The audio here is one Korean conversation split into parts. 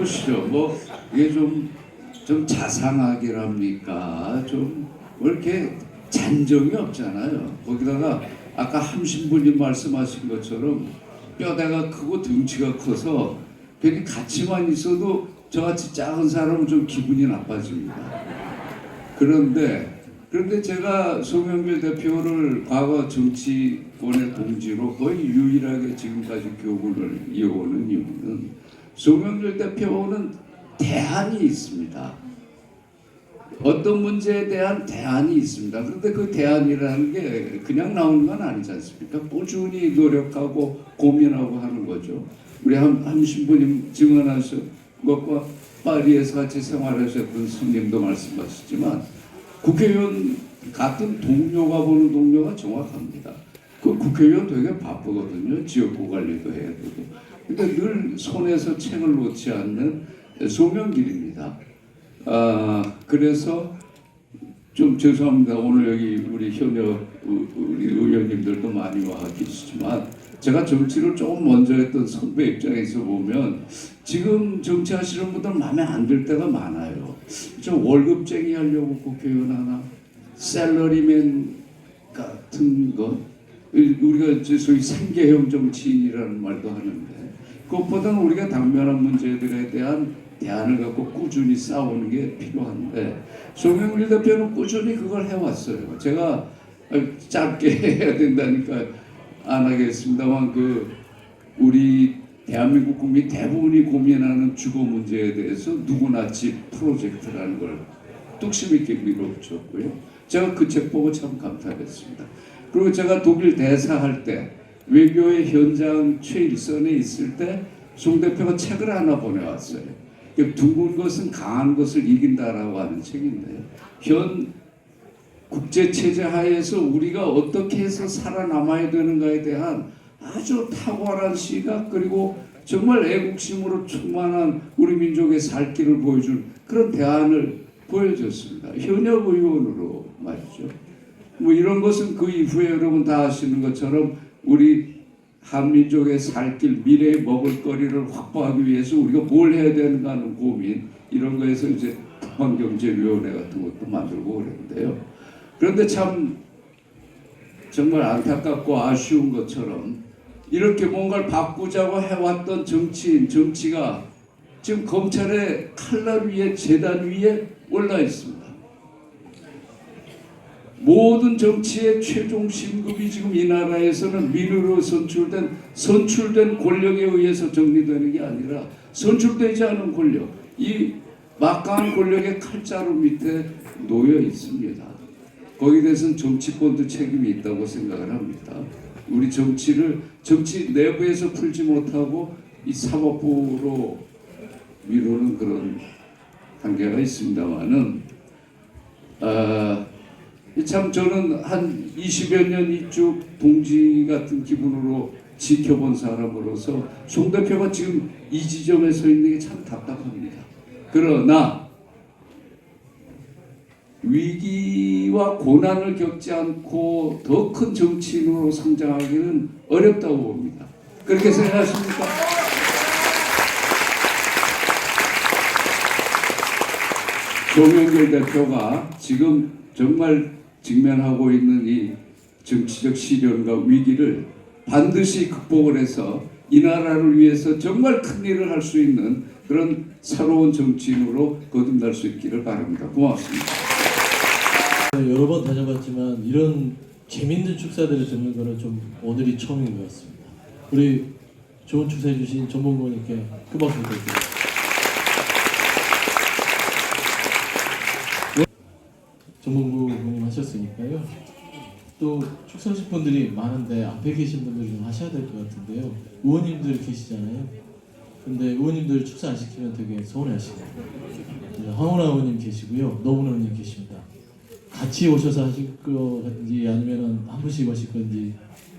해보시죠. 뭐 이게 좀 자상하게랍니까? 좀 왜 이렇게 잔정이 없잖아요. 거기다가 아까 함신부님 말씀하신 것처럼 뼈대가 크고 등치가 커서 괜히 같이만 있어도 저같이 작은 사람은 좀 기분이 나빠집니다. 그런데 제가 송영길 대표를 과거 정치권의 동지로 거의 유일하게 지금까지 교훈을 이어오는 이유는 송영길 대표는 대안이 있습니다. 어떤 문제에 대한 대안이 있습니다. 그런데 그 대안이라는 게 그냥 나오는 건 아니지 않습니까? 꾸준히 노력하고 고민하고 하는 거죠. 우리 함신부님 증언하신 것과 파리에서 같이 생활하셨던 스님도 말씀하시지만 국회의원 같은 동료가 보는 동료가 정확합니다. 그 국회의원 되게 바쁘거든요. 지역구 관리도 해야 되고. 근데 늘 손에서 책을 놓지 않는 송영길입니다. 그래서 좀 죄송합니다. 오늘 여기 우리 현역 우리 의원님들도 많이 와 계시지만 제가 정치를 조금 먼저 했던 선배 입장에서 보면 지금 정치하시는 분들 마음에 안 들 때가 많아요. 좀 월급쟁이 하려고 국회의원 하나, 셀러리맨 같은 것, 우리가 소위 생계형 정치인이라는 말도 하는데 그것보다는 우리가 당면한 문제들에 대한 대안을 갖고 꾸준히 싸우는 게 필요한데 송영길 대표는 꾸준히 그걸 해왔어요. 제가 짧게 해야 된다니까 안 하겠습니다만 우리 대한민국 국민 대부분이 고민하는 주거 문제에 대해서 누구나 집 프로젝트라는 걸 뚝심 있게 밀어붙였고요. 제가 그 책 보고 참 감탄했습니다. 그리고 제가 독일 대사할 때 외교의 현장 최일선에 있을 때 송 대표가 책을 하나 보내왔어요. 둥근 것은 강한 것을 이긴다라고 하는 책인데 현 국제체제 하에서 우리가 어떻게 해서 살아남아야 되는가에 대한 아주 탁월한 시각 그리고 정말 애국심으로 충만한 우리 민족의 살 길을 보여줄 그런 대안을 보여줬습니다. 현역 의원으로 말이죠. 뭐 이런 것은 그 이후에 여러분 다 아시는 것처럼 우리 한민족의 살길 미래의 먹을거리를 확보하기 위해서 우리가 뭘 해야 되는가 하는 고민 이런 거에서 이제 환경제위원회 같은 것도 만들고 그랬는데요. 그런데 참 정말 안타깝고 아쉬운 것처럼 이렇게 뭔가를 바꾸자고 해왔던 정치가 지금 검찰의 칼날 위에 재단 위에 올라 있습니다. 모든 정치의 최종 심급이 지금 이 나라에서는 민으로 선출된 권력에 의해서 정리되는 게 아니라 선출되지 않은 권력, 이 막강한 권력의 칼자루 밑에 놓여 있습니다. 거기에 대해서는 정치권도 책임이 있다고 생각을 합니다. 우리 정치 내부에서 풀지 못하고 이 사법부로 미루는 그런 한계가 있습니다만은 참 저는 한 20여 년 이쪽 동지 같은 기분으로 지켜본 사람으로서 송 대표가 지금 이 지점에 서 있는 게 참 답답합니다. 그러나 위기와 고난을 겪지 않고 더 큰 정치인으로 성장하기는 어렵다고 봅니다. 그렇게 생각하십니까? 송영길 대표가 지금 정말 직면하고 있는 이 정치적 시련과 위기를 반드시 극복을 해서 이 나라를 위해서 정말 큰 일을 할 수 있는 그런 새로운 정치인으로 거듭날 수 있기를 바랍니다. 고맙습니다. 여러 번 다녀봤지만 이런 재밌는 축사들을 듣는 거는 좀 오늘이 처음인 것 같습니다. 우리 좋은 축사해 주신 전봉구 의원님께 큰 박수 부탁드립니다. 전봉구 의원님 하셨으니까요. 또 축사하실 분들이 많은데 앞에 계신 분들 좀 하셔야 될 것 같은데요. 의원님들 계시잖아요. 근데 의원님들 축사 안 시키면 되게 서운해하시고 황운하 의원님 계시고요. 노무현 의원님 계십니다. 같이 오셔서 하실 건지 아니면 한 분씩 하실 건지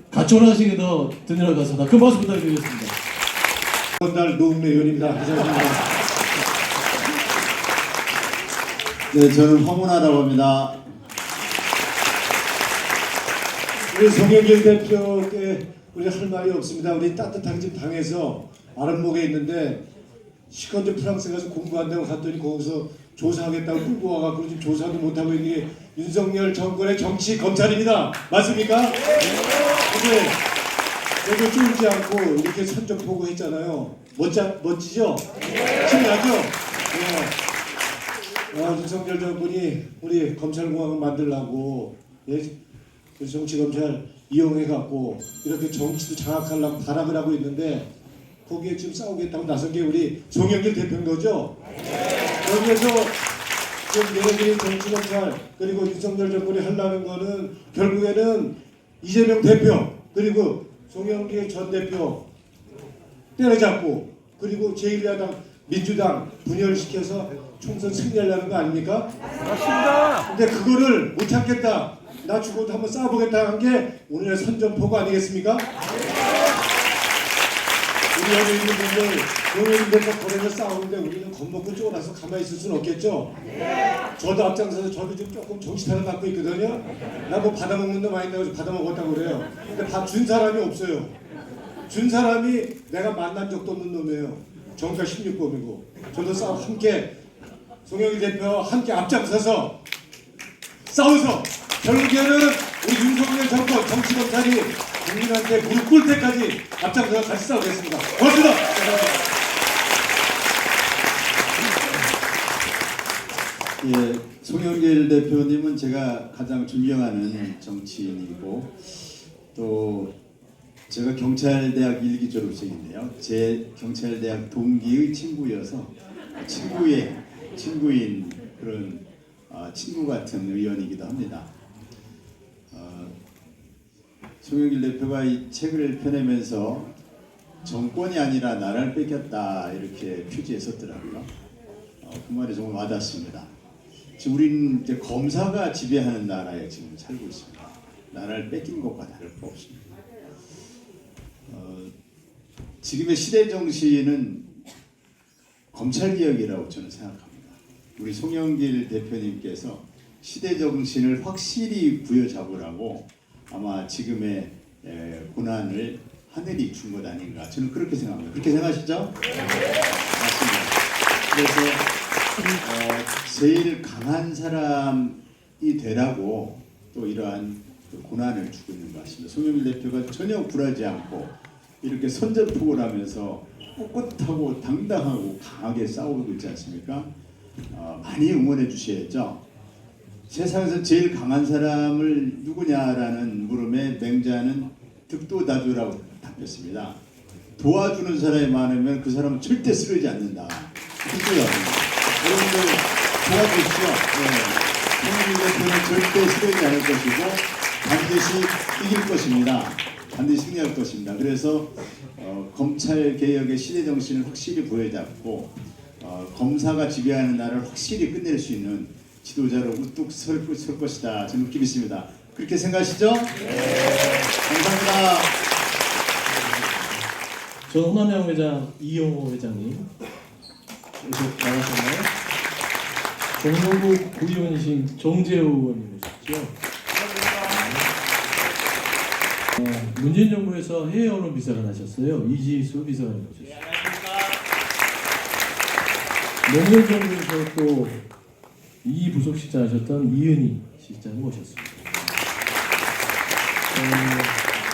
같이 올라가시는 게 더 드리러 가서 큰 박수 부탁드리겠습니다. 날 노무현 의원입니다. 감사합니다. 네, 저는 황운하라고 합니다. 우리 송영길 대표께 우리 할 말이 없습니다. 우리 따뜻하게 지금 당에서 아랫목에 있는데 시컨드 프랑스 가서 공부한다고 갔더니 거기서 조사하겠다고 끌고 와갖고 지금 조사도 못하고 있는 게 윤석열 정권의 정치 검찰입니다. 맞습니까? 근데 저도 쫄지 않고 이렇게 선전포고 했잖아요. 멋지죠? 신나죠? 윤석열 정권이 우리 검찰공화국 만들려고 정치검찰 이용해갖고 이렇게 정치도 장악하려고 발악을 하고 있는데 거기에 지금 싸우겠다고 나선 게 우리 송영길 대표인 거죠? 여기에서 지금 얘네들이 정치검찰 그리고 윤석열 정권이 하려는 거는 결국에는 이재명 대표 그리고 송영길 전 대표 때려잡고 그리고 제1야당 민주당 분열시켜서 총선 승리하려는 거 아닙니까? 맞습니다. 근데 그거를 못 참겠다. 나 죽어도 한번 싸워보겠다 한 게 오늘의 선전포고 아니겠습니까? 우리 여기 있는 분들 용해진 대표 거래서 싸우는데 우리는 겁먹고 쫄아서 가만히 있을 수는 없겠죠? 저도 앞장서서 저도 지금 조금 정신타를 갖고 있거든요. 나 뭐 받아먹는 놈 아닌다고 받아먹었다고 그래요. 근데 밥 준 사람이 없어요. 준 사람이 내가 만난 적도 없는 놈이에요. 정가 16범이고 저도 싸움 함께 송영길 대표와 함께 앞장서서 싸워서 결국에는 우리 윤석열 정권 정치검찰이 국민한테 무릎 꿇을 때까지 앞장서서 같이 싸우겠습니다. 고맙습니다. 예, 송영길 대표님은 제가 가장 존경하는 정치인이고 또 제가 경찰대학 1기 졸업생인데요. 제 경찰대학 동기의 친구여서 친구인 그런 친구 같은 의원이기도 합니다. 송영길 대표가 이 책을 펴내면서 정권이 아니라 나라를 뺏겼다 이렇게 표지했었더라고요. 그 말이 정말 와닿습니다. 지금 우리는 이제 검사가 지배하는 나라에 지금 살고 있습니다. 나라를 뺏긴 것과 다를 바 없습니다. 지금의 시대 정신은 검찰개혁이라고 저는 생각합니다. 우리 송영길 대표님께서 시대 정신을 확실히 부여잡으라고 아마 지금의 고난을 하늘이 준 것 아닌가 저는 그렇게 생각합니다. 그렇게 생각하시죠? 맞습니다. 그래서 제일 강한 사람이 되라고 또 이러한 고난을 주고 있는 것 같습니다. 송영길 대표가 전혀 굴하지 않고 이렇게 선전포고를 하면서 꼿꼿하고 당당하고 강하게 싸우고 있지 않습니까? 많이 응원해 주셔야죠. 세상에서 제일 강한 사람을 누구냐라는 물음에 맹자는 득도다주라고 답했습니다. 도와주는 사람이 많으면 그 사람은 절대 쓰러지지 않는다. 득도다주입니다. 여러분들 도와주십시오. 송영길 대표는 절대 쓰러지지 않을 것이고 반드시 이길 것입니다. 반드시 승리할 것입니다. 그래서 검찰 개혁의 시대 정신을 확실히 부여잡고 검사가 지배하는 나라를 확실히 끝낼 수 있는 지도자로 우뚝 설 것이다. 저는 그렇게 믿습니다. 그렇게 생각하시죠? 네. 감사합니다. 전 호남형 회장 이용호 회장님 계속 나가셨나요? 정동국 구의원이신 정재호 의원님 오셨죠? 문재인 정부에서 해외 언론 비서관 하셨어요. 이지수 비서관님 오셨어요. 노무현 정부에서 또 이 부속실장 하셨던 이은희 실장님 오셨습니다.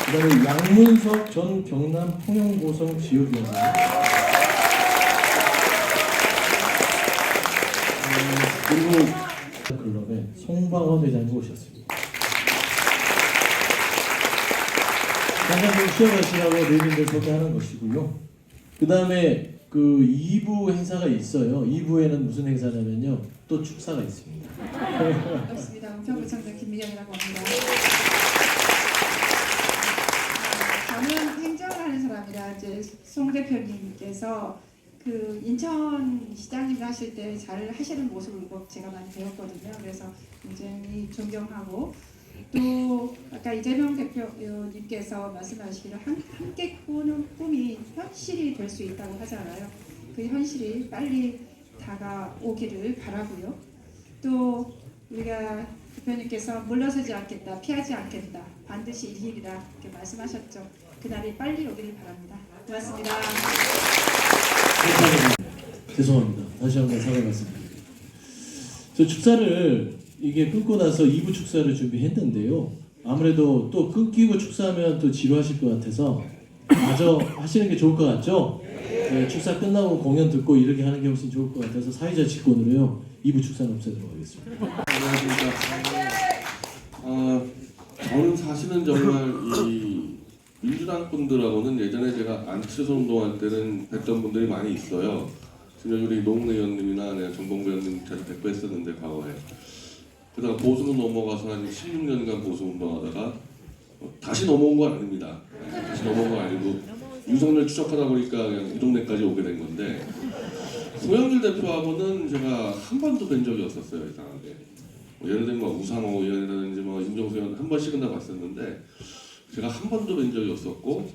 그다음에 양문석 전 경남 통영고성 지역위원장, 그리고 클럽의 송방원 회장님 오셨습니다. 잠깐 좀 쉬어가시라고 내빈들 소개하는 것이고요. 그 다음에 그 2부 행사가 있어요. 2부에는 무슨 행사냐면요. 또 축사가 있습니다. 반갑습니다. 은평구청장 김미경이라고 합니다. 저는 행정을 하는 사람이라 이제 송 대표님께서 그 인천 시장님 하실 때 잘 하시는 모습을 꼭 제가 많이 배웠거든요. 그래서 굉장히 존경하고 또 아까 이재명 대표님께서 말씀하시기를 함께 꾸는 꿈이 현실이 될 수 있다고 하잖아요. 그 현실이 빨리 다가오기를 바라고요. 또 우리가 대표님께서 물러서지 않겠다, 피하지 않겠다, 반드시 이기리라 이렇게 말씀하셨죠. 그날이 빨리 오기를 바랍니다. 고맙습니다. 죄송합니다. 다시 한번 사과 말씀드립니다. 저 축사를 이게 끊고 나서 2부 축사를 준비했는데요. 아무래도 또 끊기고 축사하면 또 지루하실 것 같아서 마저 하시는 게 좋을 것 같죠? 네, 축사 끝나고 공연 듣고 이렇게 하는 게 훨씬 좋을 것 같아서 사회자 직권으로요. 2부 축사는 없애도록 하겠습니다. 안녕하십니까. 저는 사실은 정말 이 민주당 분들하고는 예전에 제가 안치소 운동할 때는 뵀던 분들이 많이 있어요. 지금 우리 노웅래 의원님이나 내가 정봉배 의원님 자주 뵙고 했었는데 과거에. 그다가 보수로 넘어가서 한 16년간 보수 운동하다가 다시 넘어온 건 아닙니다. 다시 넘어온 건 아니고 윤석열 추적하다 보니까 그냥 이 동네까지 오게 된 건데 소영길 대표하고는 제가 한 번도 뵌 적이 없었어요. 이상하게. 예를 들면 우상호 의원이라든지 임종수 의원 한 번씩은 다 봤었는데 제가 한 번도 뵌 적이 없었고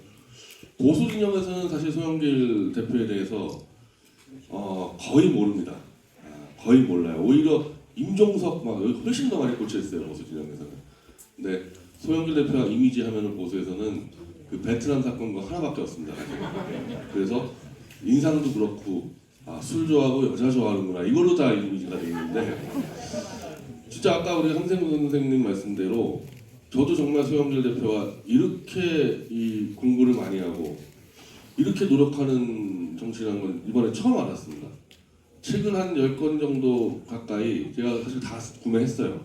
보수 진영에서는 사실 소영길 대표에 대해서 거의 모릅니다. 거의 몰라요. 오히려 임종석 막 훨씬 더 많이 꽂혀 있어요. 보수 진영에서는. 근데 소영길 대표가 이미지 하면은 보수에서는 그 베트남 사건과 하나밖에 없습니다. 그래서 인상도 그렇고 술 좋아하고 여자 좋아하는구나 이걸로 다 이미지가 돼 있는데 진짜 아까 우리 한생구 선생님 말씀대로 저도 정말 소영길 대표와 이렇게 이 공부를 많이 하고 이렇게 노력하는 정치라는 건 이번에 처음 알았습니다. 책을 한 10권 정도 가까이 제가 사실 다 구매했어요.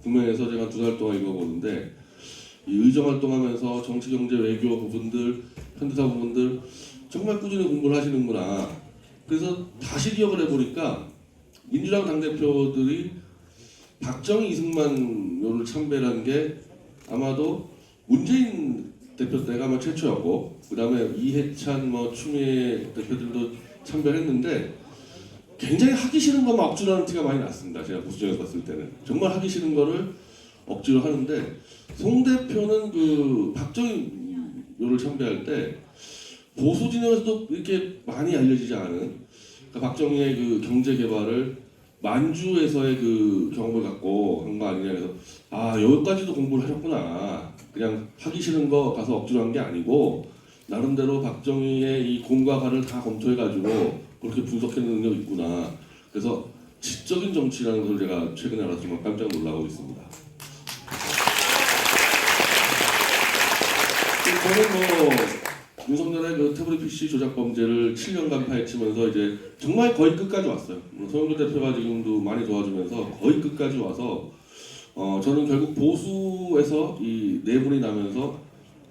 구매해서 제가 2달 동안 읽어보는데 이 의정활동하면서 정치, 경제, 외교 부분들, 현대사 부분들 정말 꾸준히 공부를 하시는구나. 그래서 다시 기억을 해보니까 민주당 당대표들이 박정희, 이승만 요를 참배라는 게 아마도 문재인 대표 때가 아마 최초였고 그 다음에 이해찬, 추미애 대표들도 참배를 했는데 굉장히 하기 싫은 것만 억지로 하는 티가 많이 났습니다. 제가 보수정에서 봤을 때는 정말 하기 싫은 거를 억지로 하는데 송 대표는 그 박정희 요를 참배할 때 보수 진영에서도 이렇게 많이 알려지지 않은 그러니까 박정희의 그 경제 개발을 만주에서의 그 경험을 갖고 한 거 아니냐 해서 여기까지도 공부를 하셨구나. 그냥 하기 싫은 거 가서 억지로 한 게 아니고 나름대로 박정희의 이 공과 가를 다 검토해가지고 그렇게 분석해내는 능력이 있구나. 그래서 지적인 정치라는 걸 제가 최근에 알아서 정말 깜짝 놀라고 있습니다. 저는 윤석열의 그 태블릿 PC 조작 범죄를 7년간 파헤치면서 이제 정말 거의 끝까지 왔어요. 소영길 대표가 지금도 많이 도와주면서 거의 끝까지 와서 저는 결국 보수에서 이 내분이 나면서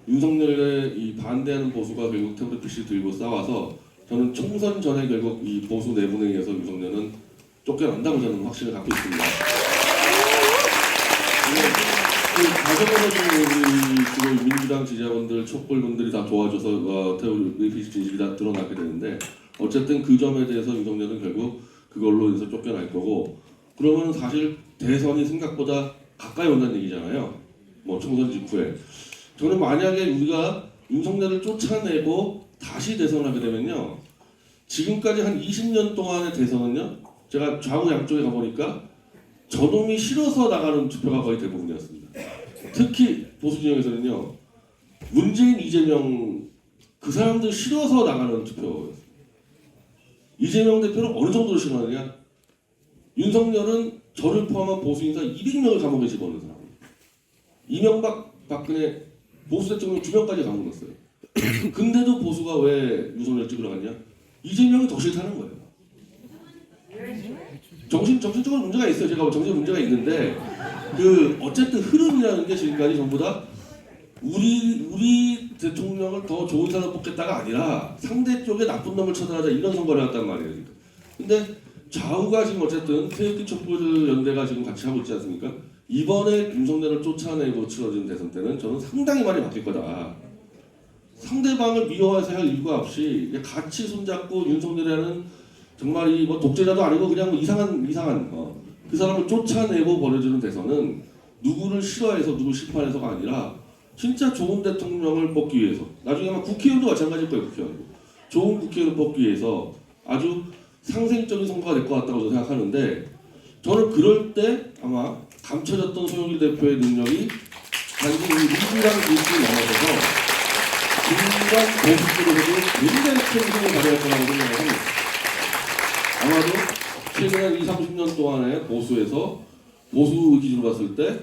윤석열의 이 반대하는 보수가 결국 태블릿 PC 들고 싸워서 저는 총선 전에 결국 이 보수 내분에 의해서 윤석열은 쫓겨난다고 저는 확신을 갖고 있습니다. 그 과정으로 우리 민주당 지지자분들, 촛불분들이 다 도와줘서 태블릿 PC 진실이 다 드러나게 되는데 어쨌든 그 점에 대해서 윤석열은 결국 그걸로 인해서 쫓겨날 거고 그러면 사실 대선이 생각보다 가까이 온다는 얘기잖아요. 총선 직후에. 저는 만약에 우리가 윤석열을 쫓아내고 다시 대선하게 되면요. 지금까지 한 20년 동안의 대선은요. 제가 좌우 양쪽에 가보니까 저놈이 싫어서 나가는 투표가 거의 대부분이었습니다. 특히 보수 진영에서는요. 문재인, 이재명 그 사람들 싫어서 나가는 투표였습니다. 이재명 대표를 어느 정도로 싫어하느냐? 윤석열은 저를 포함한 보수 인사 200명을 감옥에 집어넣은 사람입니다. 이명박, 박근혜 보수 대통령 2명까지 감옥 넣었어요. 근데도 보수가 왜 윤석열 찍으러 갔냐? 이재명이 더 싫다는 거예요. 정신적으로 문제가 있어요. 제가 정신 문제가 있는데 어쨌든 흐름이라는 게 지금까지 전부 다 우리 대통령을 더 좋은 사람 뽑겠다가 아니라 상대 쪽에 나쁜 놈을 처단하자 이런 선거를 했단 말이에요. 근데 좌우가 지금 어쨌든 태극기 촛불 연대가 지금 같이 하고 있지 않습니까? 이번에 윤석열을 쫓아내고 치러진 대선 때는 저는 상당히 많이 바뀔 거다. 상대방을 미워해서 할 이유가 없이 같이 손잡고 윤석열이라는 정말 이 독재자도 아니고 그냥 이상한 그 사람을 쫓아내고 벌어지는 대선은 누구를 싫어해서 누구 심판해서가 아니라 진짜 좋은 대통령을 뽑기 위해서 나중에 아마 국회의원도 마찬가지일 거예요. 국회의원도 좋은 국회의원을 뽑기 위해서 아주 상생적인 선거가 될 것 같다고 저는 생각하는데 저는 그럴 때 아마 감춰졌던 소영길 대표의 능력이 단지 민주당 일주일 넘어서서 민주당 보수 쪽에서도 굉장히 큰 힘을 발휘할 거라고 생각을 합니다. 아마도 최근 20-30년 동안의 보수에서 보수 기준으로 봤을 때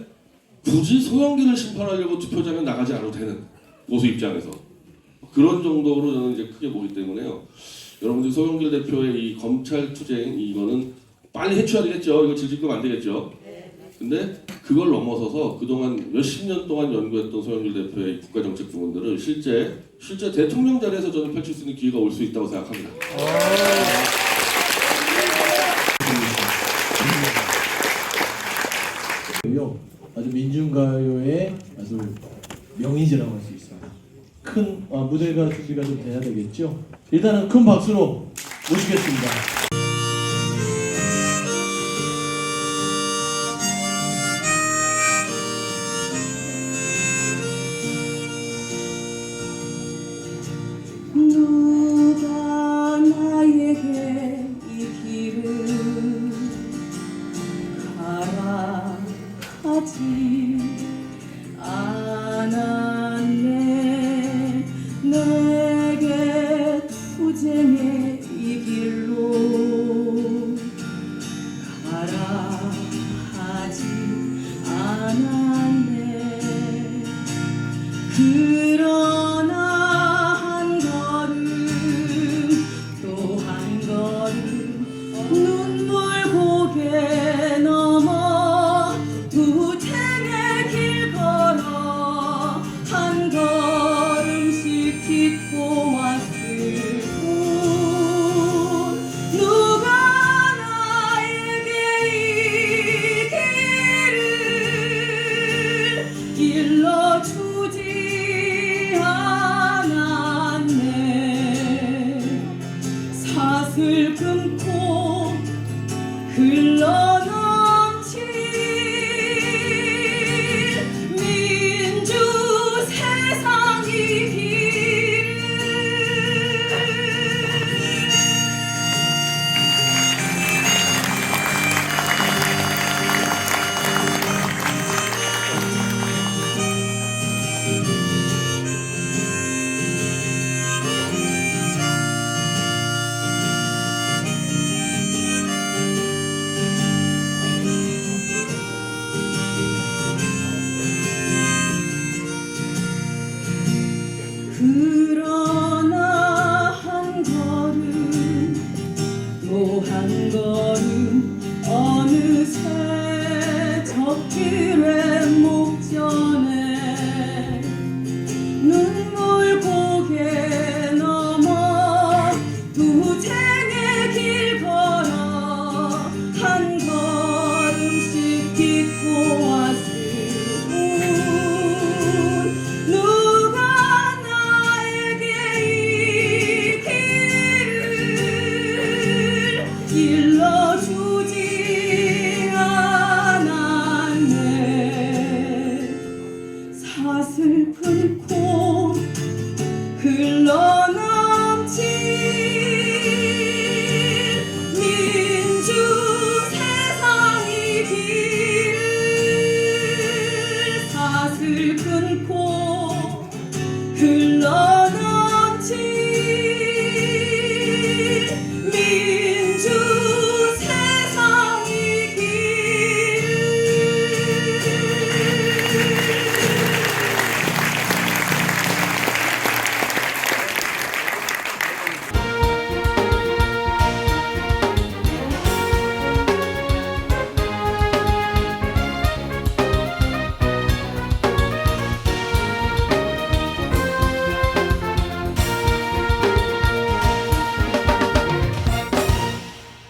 굳이 송영길을 심판하려고 투표장에 나가지 않아도 되는 보수 입장에서 그런 정도로 저는 이제 크게 보기 때문에요. 여러분들 송영길 대표의 이 검찰 투쟁 이거는 빨리 해쳐야 되겠죠. 이거 질질 끌면 안 되겠죠. 근데 그걸 넘어서서 그동안 몇십 년 동안 연구했던 송영길 대표의 국가정책 부분들을 실제 대통령 자리에서 저는 펼칠 수 있는 기회가 올 수 있다고 생각합니다. 아주 민중가요의 아주 명이지라고 할 수 있습니다. 큰 무대가 준비가 좀 돼야 되겠죠. 일단은 큰 박수로 모시겠습니다. 누가 나에게 이 길을 가라 하지 않았네. 내게 투쟁의 이 길로 가라 하지 않았네. 그러나 한 걸음 또 한 걸음 눈물 고개 넘어 투쟁의 길 걸어 한 걸음씩 딛고 왔을 뿐 누가 나에게 이 길을 일러주지 않았네. 사슬 끊고 흘러넘칠 민주 세상 이 길을 그러나 한 걸음 또 한 걸음 어느새 적길에